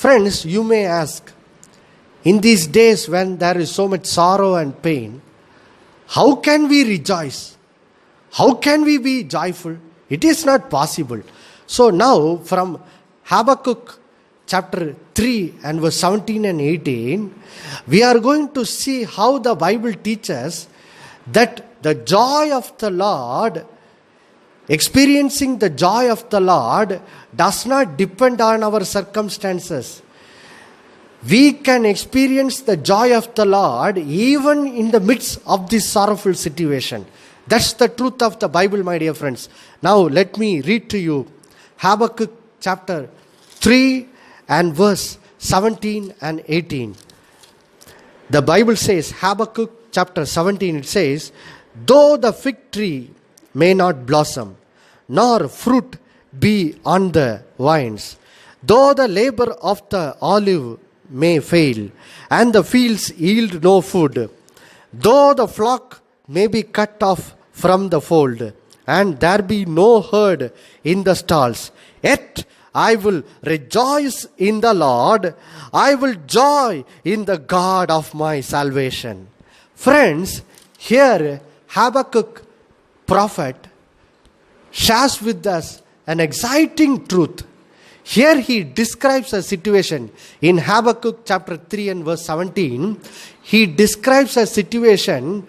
Friends, you may ask, in these days when there is so much sorrow and pain, how can we rejoice? How can we be joyful? It is not possible. So now from Habakkuk chapter 3 and verse 17 and 18, we are going to see how the Bible teaches that the joy of the Lord, experiencing the joy of the Lord, does not depend on our circumstances. We can experience the joy of the Lord even in the midst of this sorrowful situation. That's the truth of the Bible, my dear friends. Now let me read to you Habakkuk chapter 3 and verse 17 and 18. The Bible says, Habakkuk chapter 17, it says, though the fig tree may not blossom, nor fruit be on the vines, though the labor of the olive may fail, and the fields yield no food, though the flock may be cut off from the fold, and there be no herd in the stalls, yet I will rejoice in the Lord, I will joy in the God of my salvation. Friends, here Habakkuk prophet shares with us an exciting truth. Here he describes a situation in Habakkuk chapter 3 and verse 17. He describes a situation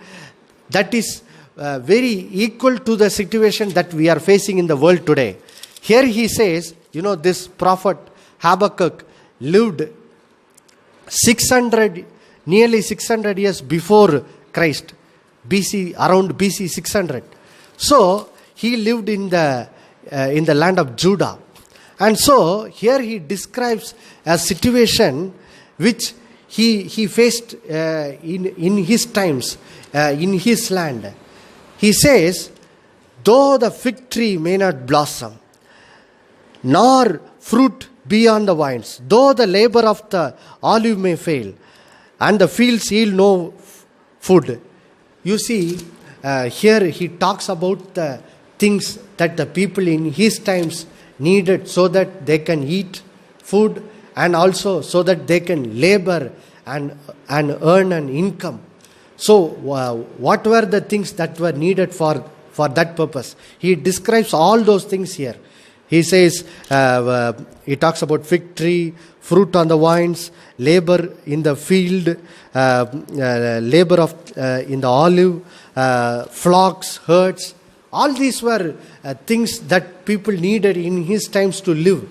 that is very equal to the situation that we are facing in the world today. Here he says, this prophet Habakkuk lived nearly 600 years before Christ, around BC 600. So he lived in the land of Judah. And so here he describes a situation which he faced in his times, in his land. He says, though the fig tree may not blossom, nor fruit be on the vines, though the labor of the olive may fail, and the fields yield no food. You see, here he talks about the things that the people in his times needed so that they can eat food and also so that they can labor and earn an income. So what were the things that were needed for that purpose? He describes all those things here. He says, he talks about fig tree, fruit on the vines, labor in the field, labor in the olive, flocks, herds. All these were things that people needed in his times to live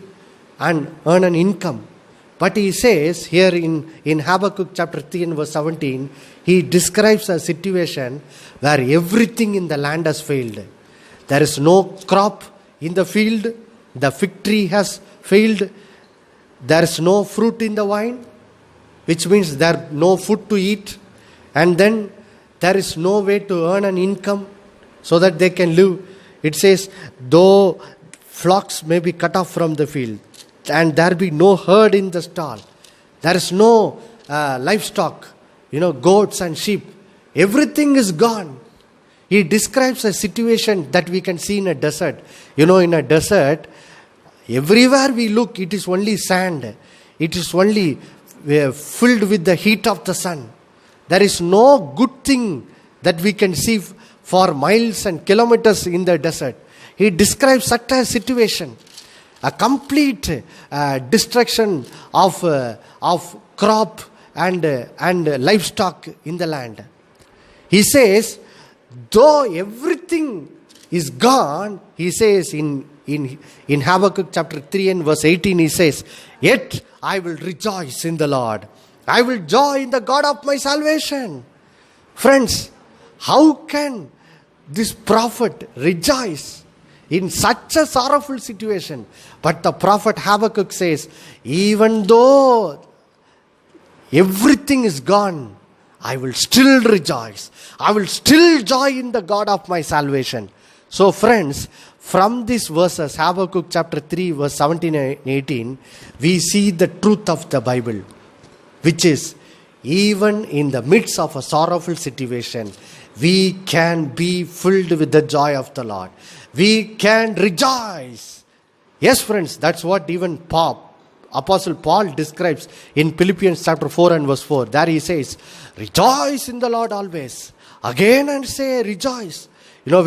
and earn an income. But he says here in Habakkuk chapter 3 and verse 17, he describes a situation where everything in the land has failed. There is no crop in the field. The fig tree has failed. There is no fruit in the vine, which means there is no food to eat. And then there is no way to earn an income so that they can live. It says, though flocks may be cut off from the field, and there be no herd in the stall. There is no livestock, goats and sheep. Everything is gone. He describes a situation that we can see in a desert. In a desert, everywhere we look, it is only sand. It is only filled with the heat of the sun. There is no good thing that we can see for miles and kilometers in the desert. He describes such a situation. A complete destruction of crop and livestock in the land. He says, though everything is gone, he says in Habakkuk chapter 3 and verse 18, he says, yet I will rejoice in the Lord. I will joy in the God of my salvation. Friends, how can this prophet rejoice in such a sorrowful situation? But the prophet Habakkuk says, even though everything is gone, I will still rejoice. I will still joy in the God of my salvation. So friends, from these verses, Habakkuk chapter 3 verse 17 and 18, we see the truth of the Bible, which is, even in the midst of a sorrowful situation, we can be filled with the joy of the Lord. We can rejoice. Yes, friends, that's what even Apostle Paul describes in Philippians chapter 4 and verse 4. There he says, rejoice in the Lord always. Again and say, rejoice. You know,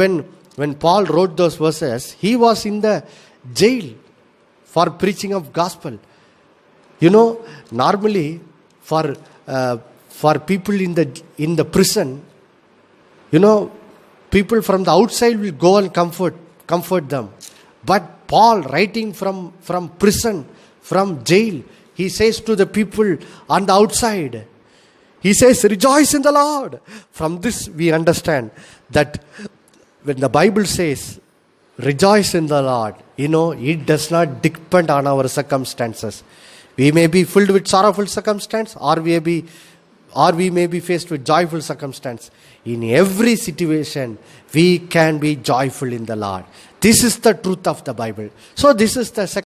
when Paul wrote those verses, he was in the jail for preaching of gospel. You know, normally for people in the prison, you know, people from the outside will go and comfort them. But Paul, writing from prison, from jail, he says to the people on the outside, he says, rejoice in the Lord. From this we understand that when the Bible says, rejoice in the Lord, you know, it does not depend on our circumstances. We may be filled with sorrowful circumstance, or we may be faced with joyful circumstance. In every situation, we can be joyful in the Lord. This is the truth of the Bible. So this is the second